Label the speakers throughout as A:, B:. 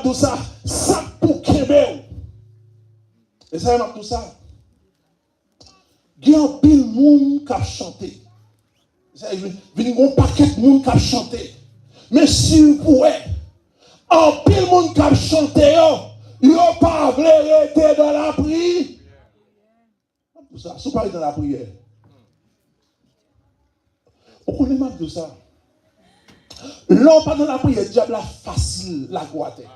A: tout ça, ça pour Kébé. Et ça, m'a tout ça. Il y a un pile monde qui a chanté. Il y a un paquet de monde qui a chanté. Mais si vous pouvez, un pile monde qui a chanté, il n'a pas voulu rester dans la prière. Tout ça, si vous parlez dans la prière. On connaît mal de ça. L'homme pas dans la prière, le diable a facile la goûter.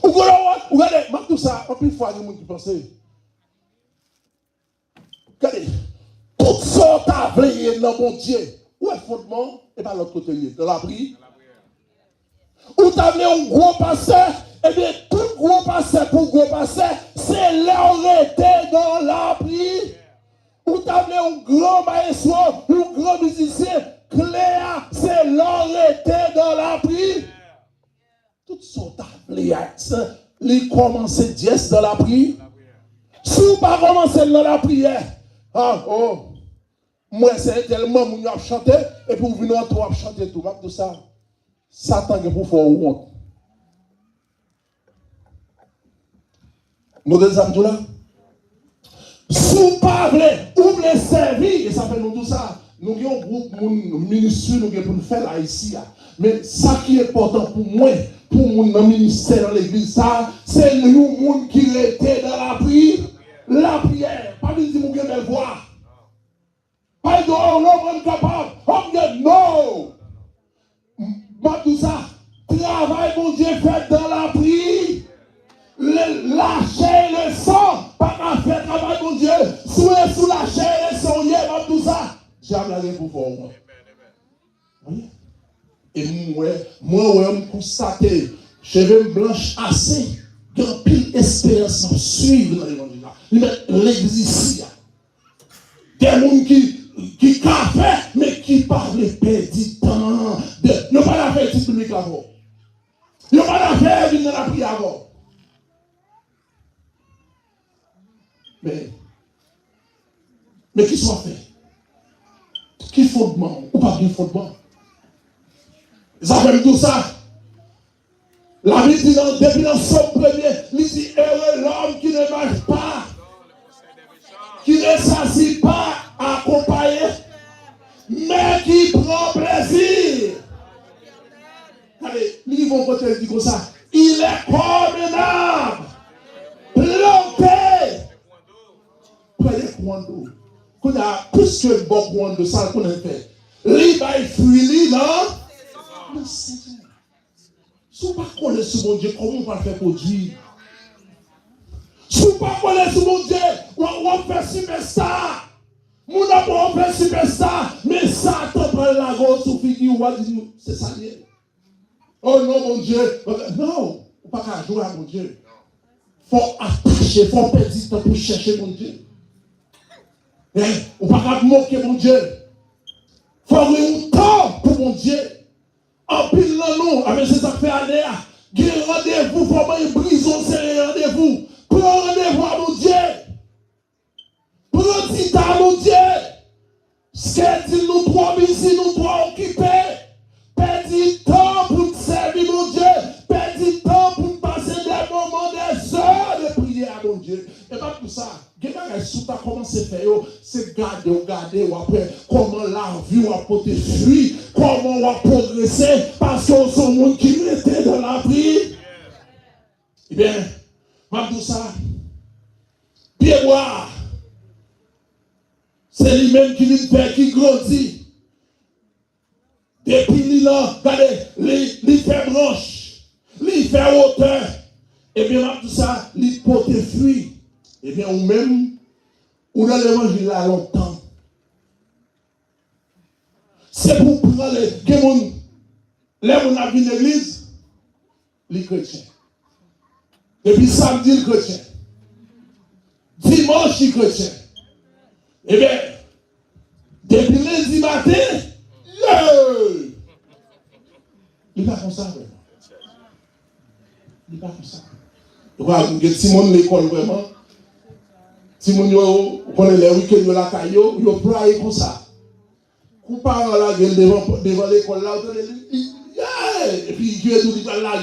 A: Regardez, même tout ça, en plus fois, il y a des gens qui pensent. Regardez, tout ça, tu as veillé dans mon Dieu. Où est le fondement? Et pas l'autre côté, dans la prière. Où tu as veillé un gros pasteur, et bien, tout gros pasteur pour gros pasteur, c'est l'arrêter dans la prière. Où tu as veillé un grand maestro, un grand musicien, Cléa, c'est l'arrêter dans la prière. Toutes sont appelées à les commencer dièse dans la prière. Si vous ne pas commencer dans la prière, moi c'est tellement que vous chanté et puis vous venez en toi chanter tout. Tout ça, Satan qui vous fait honte. Nous disons là. Si vous parlez, vous voulez servir, et ça fait nous tout ça. Nous avons un groupe ministre nous pour nous faire là ici. Mais ça qui est important pour moi, pour mon ministère dans l'église, c'est nous monde qui était dans la prière. La prière. Pas de dire que vous avez voix. Pas de dire que vous capable. Non. Tout ça, travail, mon Dieu, fait dans la prière. Lâcher le sang. Pas qu'à faire travail, mon Dieu. Sous la chair et le sang, tout ça. J'ai regardé pour vous. Oui. Et moi, je constate, cheveux blanches assez, grand pile espérance suivre dans l'évangile. Ils mettent l'église ici. Des gens qui café, mais qui parlent du temps. Ils n'ont pas l'affaire de public avant. Ils n'ont pas l'affaire de la prière avant. Mais qui soit fait? Qui fondement ou pas de fondement? Ils appellent tout ça. La Bible dit depuis dans son premier, il dit heureux l'homme qui ne marche pas, qui ne s'assit pas accompagné, mais qui prend plaisir. Allez, nous vont côté dit comme ça. Il est convenable, planté. Prenez coin d'eau. Qu'on a plus que le bon coin de ça qu'on a fait. L'île fruit, non? Si vous ne connaissez pas mon Dieu, comment on va le faire produire? Si vous ne connaissez pas mon Dieu, on va faire superstar. Mon amour, on va faire superstar. Mais ça, t'en prend la grosse ou figure, on va dire, c'est ça. Oh non, mon Dieu. Non, on ne peut pas jouer à mon Dieu. Il faut attacher, il faut perdre du temps pour chercher mon Dieu. On ne peut pas moquer mon Dieu. Il faut avoir un temps pour mon Dieu. En pile non, avec ces affaires années, il y a un rendez-vous, pour moi, il brise, c'est un rendez-vous. Prends rendez-vous à mon Dieu. Prends du temps à mon Dieu. Ce qu'il dit, nous trois ici, nous trois occupés. Perds du temps pour te servir, mon Dieu. Perds du temps pour passer des moments, des heures de prière à mon Dieu. Et pas tout ça. Comment c'est fait, c'est garder, ou après, comment la vie a porté fruit, comment on va progresser, parce qu'on est un monde qui était dans la vie. Eh bien, tout ça, pied bois, c'est lui-même qui fait, qui grandit. Depuis regardez, il fait branche, il fait hauteur. Eh bien, tout ça, il porte fruit. Eh bien, ou même, ou dans l'évangile là longtemps. C'est pour prendre les gens qui a vu l'église, les chrétiens. Depuis samedi, les chrétiens. Dimanche, les chrétiens. Eh bien, depuis lundi matin, il n'est pas comme ça, vraiment. Il n'est pas comme ça. Voilà, Simon l'école, vraiment. Si vous connaissez les week-ends de la caillou, vous pouvez comme ça. Vous parlez là devant l'école là, et puis tu es tout là,